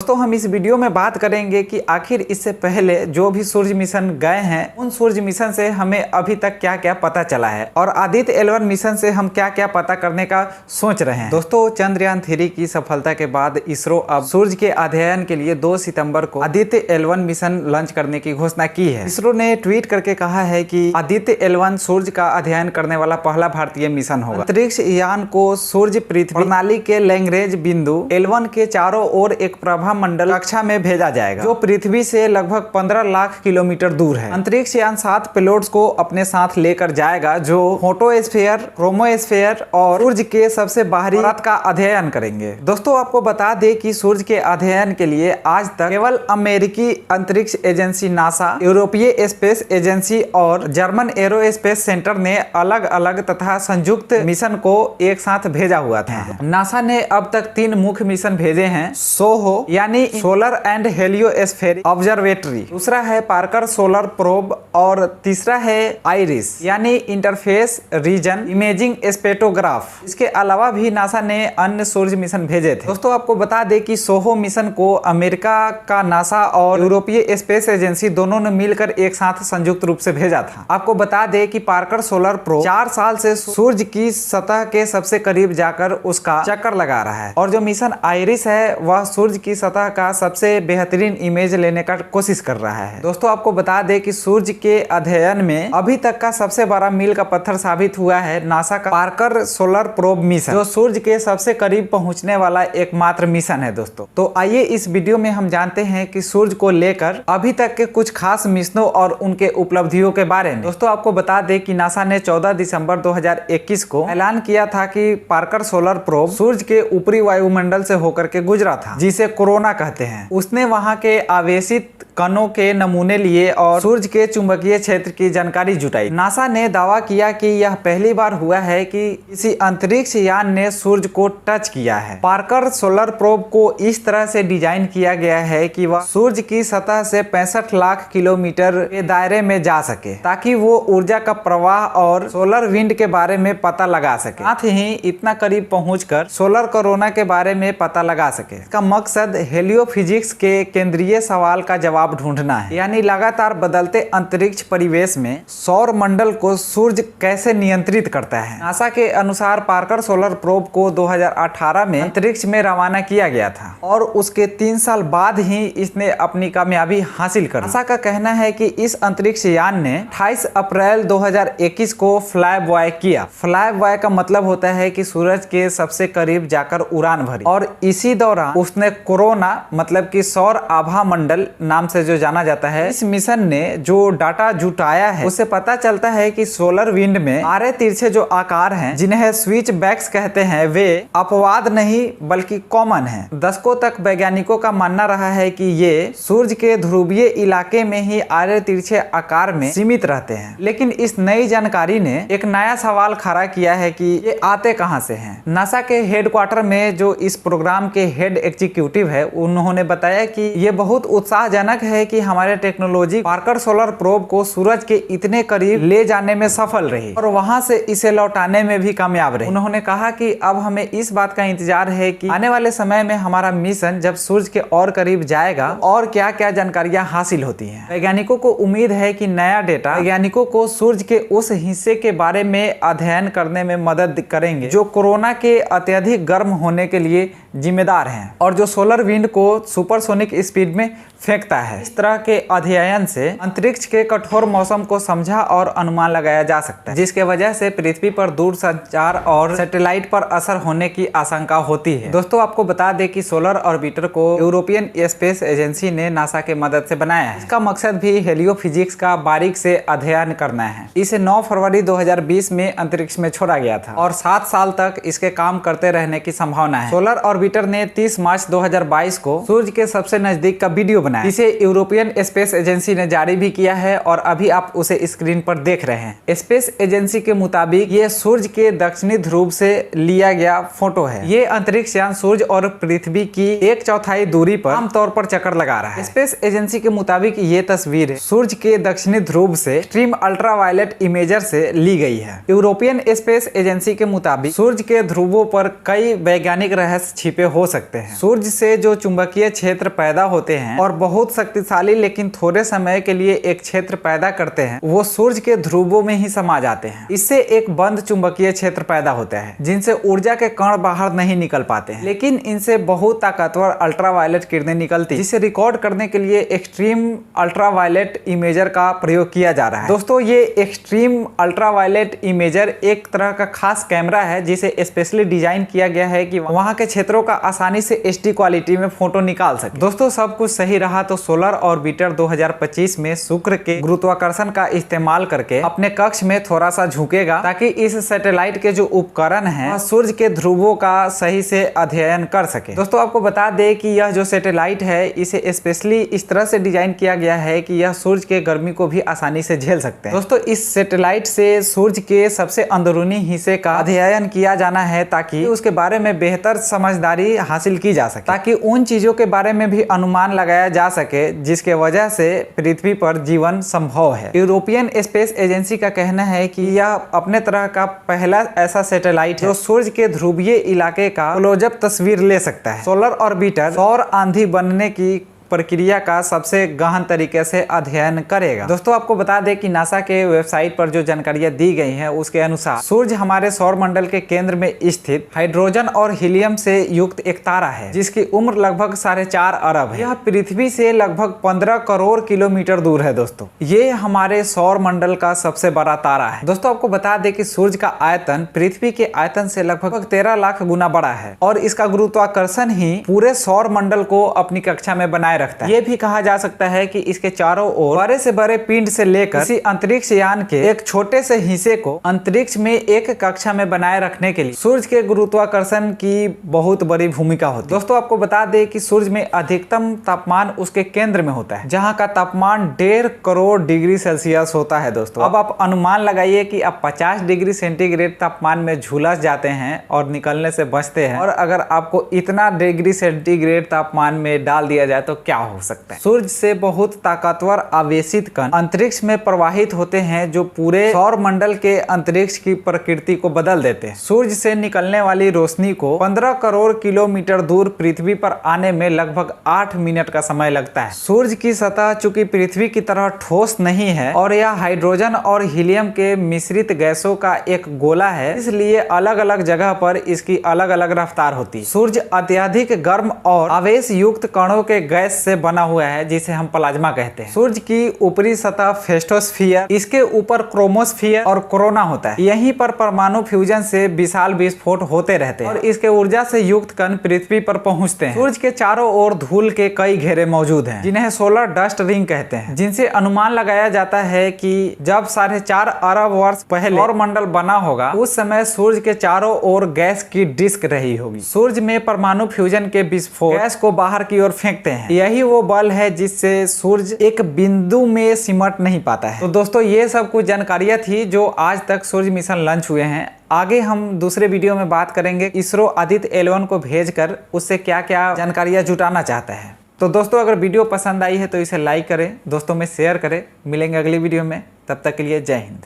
दोस्तों हम इस वीडियो में बात करेंगे कि आखिर इससे पहले जो भी सूर्य मिशन गए हैं उन सूर्य मिशन से हमें अभी तक क्या क्या पता चला है और आदित्य L1 मिशन से हम क्या क्या पता करने का सोच रहे हैं। दोस्तों चंद्रयान 3 की सफलता के बाद इसरो अब सूर्य के अध्ययन के लिए 2 सितंबर को आदित्य L1 मिशन लॉन्च करने की घोषणा की है। इसरो ने ट्वीट करके कहा है कि आदित्य L1 सूर्य का अध्ययन करने वाला पहला भारतीय मिशन होगा। अंतरिक्ष यान को सूर्य पृथ्वी प्रणाली के लैग्रेंज बिंदु L1 के चारों ओर एक प्रभा मंडल कक्षा में भेजा जाएगा जो पृथ्वी से लगभग 15 लाख किलोमीटर दूर है। अंतरिक्ष यान 7 पेलोड्स को अपने साथ लेकर जाएगा जो फोटोस्फीयर, क्रोमोस्फीयर और सूर्य के सबसे बाहरी परत का अध्ययन करेंगे। दोस्तों आपको बता दें कि सूर्य के अध्ययन के लिए आज तक केवल अमेरिकी अंतरिक्ष एजेंसी नासा, यूरोपीय स्पेस एजेंसी और जर्मन एरोस्पेस सेंटर ने अलग अलग तथा संयुक्त मिशन को एक साथ भेजा हुआ था। नासा ने अब तक 3 मुख्य मिशन भेजे हैं। सोहो यानी सोलर एंड हेलियोस्फेरिक ऑब्जर्वेटरी, दूसरा है पार्कर सोलर प्रोब और तीसरा है आइरिस यानी इंटरफेस रीजन इमेजिंग स्पेक्ट्रोग्राफ। इसके अलावा भी नासा ने अन्य सूर्य मिशन भेजे थे। दोस्तों आपको बता दें कि सोहो मिशन को अमेरिका का नासा और यूरोपीय स्पेस एजेंसी दोनों ने मिलकर एक साथ संयुक्त रूप से भेजा था। आपको बता दें कि पार्कर सोलर प्रोब 4 साल से सूर्य की सतह के सबसे करीब जाकर उसका चक्कर लगा रहा है और जो मिशन आइरिस है वह सूर्य की सतह का सबसे बेहतरीन इमेज लेने का कोशिश कर रहा है। दोस्तों आपको बता दें कि सूर्य के अध्ययन में अभी तक का सबसे बड़ा मील का पत्थर साबित हुआ है नासा का पार्कर सोलर प्रोब मिशन, जो सूर्य के सबसे करीब पहुंचने वाला एकमात्र मिशन है। दोस्तों तो आइए इस वीडियो में हम जानते हैं कि सूर्य को लेकर अभी तक के कुछ खास मिशनों और उनके उपलब्धियों के बारे में। दोस्तों आपको बता दें कि नासा ने 14 दिसंबर 2021 को ऐलान किया था कि पार्कर सोलर प्रोब सूर्य के ऊपरी वायुमंडल से होकर के गुजरा था जिसे कोरोना कहते हैं। उसने वहां के आवेशित कणों के नमूने लिए और सूर्य के चुंबकीय क्षेत्र की जानकारी जुटाई। नासा ने दावा किया कि यह पहली बार हुआ है कि किसी अंतरिक्ष यान ने सूर्य को टच किया है। पार्कर सोलर प्रोब को इस तरह से डिजाइन किया गया है कि वह सूर्य की सतह से 65 लाख किलोमीटर के दायरे में जा सके ताकि वो ऊर्जा का प्रवाह और सोलर विंड के बारे में पता लगा सके, साथ ही इतना करीब पहुंचकर सोलर कोरोना के बारे में पता लगा सके। इसका मकसद हेलियोफिजिक्स के केंद्रीय सवाल का जवाब ढूंढना है, यानी लगातार बदलते अंतरिक्ष परिवेश में सौर मंडल को सूर्य कैसे नियंत्रित करता है। नासा के अनुसार पार्कर सोलर प्रोब को 2018 में अंतरिक्ष में रवाना किया गया था और उसके 3 साल बाद ही इसने अपनी कामयाबी हासिल कर। नासा का कहना है कि इस अंतरिक्ष यान ने 28 अप्रैल 2021 को फ्लाई बॉय किया। फ्लाई बॉय का मतलब होता है कि सूरज के सबसे करीब जाकर उड़ान भरी और इसी दौरान उसने कोरोना मतलब कि सौर आभा मंडल नाम से जो जाना जाता है, इस मिशन ने जो डाटा जुटाया है उससे पता चलता है कि सोलर विंड में आरे तिरछे जो आकार हैं जिन्हें स्विच बैक्स कहते हैं वे अपवाद नहीं बल्कि कॉमन हैं। दशकों तक वैज्ञानिकों का मानना रहा है कि ये सूर्य के ध्रुवीय इलाके में ही आरे तिरछे आकार में सीमित रहते हैं, लेकिन इस नई जानकारी ने एक नया सवाल खड़ा किया है कि ये आते कहां से हैं। नासा के हेडक्वार्टर में जो इस प्रोग्राम के हेड एग्जीक्यूटिव है उन्होंने बताया कि ये बहुत उत्साहजनक है कि हमारे टेक्नोलॉजी पार्कर सोलर प्रोब को सूरज के इतने करीब ले जाने में सफल रही और वहां से इसे लौटाने में भी कामयाब रही। उन्होंने कहा कि अब हमें इस बात का इंतजार है कि आने वाले समय में हमारा मिशन जब सूरज के और करीब जाएगा और क्या क्या जानकारियां हासिल होती हैं। वैज्ञानिकों को उम्मीद है कि नया डेटा वैज्ञानिकों को सूरज के उस हिस्से के बारे में अध्ययन करने में मदद करेंगे जो कोरोना के अत्यधिक गर्म होने के लिए जिम्मेदार हैं और जो सोलर विंड को सुपरसोनिक स्पीड में फेंकता है। इस तरह के अध्ययन से अंतरिक्ष के कठोर मौसम को समझा और अनुमान लगाया जा सकता है, जिसके वजह से पृथ्वी पर दूर संचार और सैटेलाइट पर असर होने की आशंका होती है। दोस्तों आपको बता दें कि सोलर ऑर्बिटर को यूरोपियन स्पेस एजेंसी ने नासा के मदद से बनाया है। इसका मकसद भी हेलियोफिजिक्स का बारीक से अध्ययन करना है। इसे 9 फरवरी 2020 में अंतरिक्ष में छोड़ा गया था और 7 साल तक इसके काम करते रहने की संभावना है। सोलर ऑर्बिटर ने 30 मार्च 2022 को सूर्य के सबसे नजदीक का वीडियो बनाया, इसे यूरोपियन स्पेस एजेंसी ने जारी भी किया है और अभी आप उसे स्क्रीन पर देख रहे हैं। स्पेस एजेंसी के मुताबिक ये सूर्य के दक्षिणी ध्रुव से लिया गया फोटो है। ये अंतरिक्ष यान सूर्य और पृथ्वी की 1/4 दूरी पर आमतौर पर चक्कर लगा रहा है। स्पेस एजेंसी के मुताबिक ये तस्वीर सूर्य के दक्षिणी ध्रुव से एक्सट्रीम अल्ट्रावायलेट इमेजर से ली गई है। यूरोपियन स्पेस एजेंसी के मुताबिक सूर्य के ध्रुवों पर कई वैज्ञानिक रहस्य छिपे हो सकते हैं। सूर्य से जो चुंबकीय क्षेत्र पैदा होते हैं और बहुत शक्तिशाली लेकिन थोड़े समय के लिए एक क्षेत्र पैदा करते हैं, वो सूर्य के ध्रुवों में ही समा जाते हैं। इससे एक बंद चुंबकीय क्षेत्र पैदा होता है जिनसे ऊर्जा के कण बाहर नहीं निकल पाते हैं, लेकिन इनसे बहुत ताकतवर अल्ट्रावायलेट किरणें निकलती हैं, जिसे रिकॉर्ड करने के लिए एक्सट्रीम अल्ट्रावायलेट इमेजर का प्रयोग किया जा रहा है। दोस्तों, ये एक्सट्रीम अल्ट्रावायलेट इमेजर एक तरह का खास कैमरा है जिसे स्पेशली डिजाइन किया गया है कि वहां के क्षेत्रों का आसानी से HD क्वालिटी में फोटो निकाल सके। दोस्तों, सब कुछ सही रहा तो सोलर ऑर्बिटर 2025 में शुक्र के गुरुत्वाकर्षण का इस्तेमाल करके अपने कक्ष में थोड़ा सा झुकेगा ताकि इस सैटेलाइट के जो उपकरण हैं सूर्य के ध्रुवों का सही से अध्ययन कर सके। दोस्तों, आपको बता दें कि यह जो सैटेलाइट है इसे स्पेशली इस तरह से डिजाइन किया गया है कि यह सूर्य के गर्मी को भी आसानी से झेल सकते हैं। दोस्तों, इस सैटेलाइट से सूर्य के सबसे अंदरूनी हिस्से का अध्ययन किया जाना है ताकि उसके बारे में बेहतर समझदारी हासिल की जा सके, ताकि उन चीजों के बारे में भी अनुमान लगाया जा सके जिसके वजह से पृथ्वी पर जीवन संभव है। यूरोपियन स्पेस एजेंसी का कहना है कि यह अपने तरह का पहला ऐसा सैटेलाइट है जो सूर्य के ध्रुवीय इलाके का क्लोजअप तस्वीर ले सकता है। सोलर ऑर्बिटर सौर आंधी बनने की प्रक्रिया का सबसे गहन तरीके से अध्ययन करेगा। दोस्तों, आपको बता दें कि नासा के वेबसाइट पर जो जानकारियां दी गई हैं उसके अनुसार सूर्य हमारे सौर मंडल के केंद्र में स्थित हाइड्रोजन और हीलियम से युक्त एक तारा है जिसकी उम्र लगभग 4.5 अरब है। यह पृथ्वी से लगभग 15 करोड़ किलोमीटर दूर है। दोस्तों, ये हमारे सौर मंडल का सबसे बड़ा तारा है। दोस्तों, आपको बता दें कि सूर्य का आयतन पृथ्वी के आयतन से लगभग 13 लाख गुना बड़ा है और इसका गुरुत्वाकर्षण ही पूरे सौर मंडल को अपनी कक्षा में बनाए रखता है। ये भी कहा जा सकता है कि इसके चारों ओर बड़े से बड़े पिंड से लेकर किसी अंतरिक्ष यान के एक छोटे से हिस्से को अंतरिक्ष में एक कक्षा में बनाए रखने के लिए सूर्य के गुरुत्वाकर्षण की बहुत बड़ी भूमिका होती है। दोस्तों, आपको बता दें कि सूर्य में अधिकतम तापमान उसके केंद्र में होता है जहां का तापमान 1.5 करोड़ डिग्री सेल्सियस होता है। दोस्तों, अब आप अनुमान लगाइए कि आप 50 डिग्री सेंटीग्रेड तापमान में झुलस जाते हैं और निकलने से बचते हैं, और अगर आपको इतना डिग्री सेंटीग्रेड तापमान में डाल दिया जाए तो क्या हो सकता है। सूर्य से बहुत ताकतवर आवेशित कण अंतरिक्ष में प्रवाहित होते हैं जो पूरे सौर मंडल के अंतरिक्ष की प्रकृति को बदल देते हैं। सूर्य से निकलने वाली रोशनी को 15 करोड़ किलोमीटर दूर पृथ्वी पर आने में लगभग 8 मिनट का समय लगता है। सूर्य की सतह चूंकि पृथ्वी की तरह ठोस नहीं है और यह हाइड्रोजन और हीलियम के मिश्रित गैसों का एक गोला है, इसलिए अलग अलग जगह पर इसकी अलग अलग रफ्तार होती है। सूर्य अत्यधिक गर्म और आवेश युक्त कणों के गैस से बना हुआ है जिसे हम प्लाज्मा कहते हैं। सूर्य की ऊपरी सतह फेस्टोस्फीयर, इसके ऊपर क्रोमोस्फीयर और कोरोना होता है। यहीं पर परमाणु फ्यूजन से विशाल विस्फोट होते रहते हैं और इसके ऊर्जा से युक्त कण पृथ्वी पर पहुंचते हैं। सूर्य के चारों ओर धूल के कई घेरे मौजूद हैं जिन्हें सोलर डस्ट रिंग कहते हैं, जिनसे अनुमान लगाया जाता है कि जब 4.5 अरब वर्ष पहले सौर मंडल बना होगा उस समय सूर्य के चारों ओर गैस की डिस्क रही होगी। सूर्य में परमाणु फ्यूजन के विस्फोट गैस को बाहर की ओर फेंकते हैं। यही वो बल है जिससे सूर्य एक बिंदु में सिमट नहीं पाता है। तो दोस्तों, ये सब कुछ जानकारियां थी जो आज तक सूर्य मिशन लॉन्च हुए हैं। आगे हम दूसरे वीडियो में बात करेंगे इसरो आदित्य L1 को भेजकर उससे क्या क्या जानकारियां जुटाना चाहता है। तो दोस्तों, अगर वीडियो पसंद आई है तो इसे लाइक करें, दोस्तों में शेयर करें। मिलेंगे अगली वीडियो में, तब तक के लिए जय हिंद।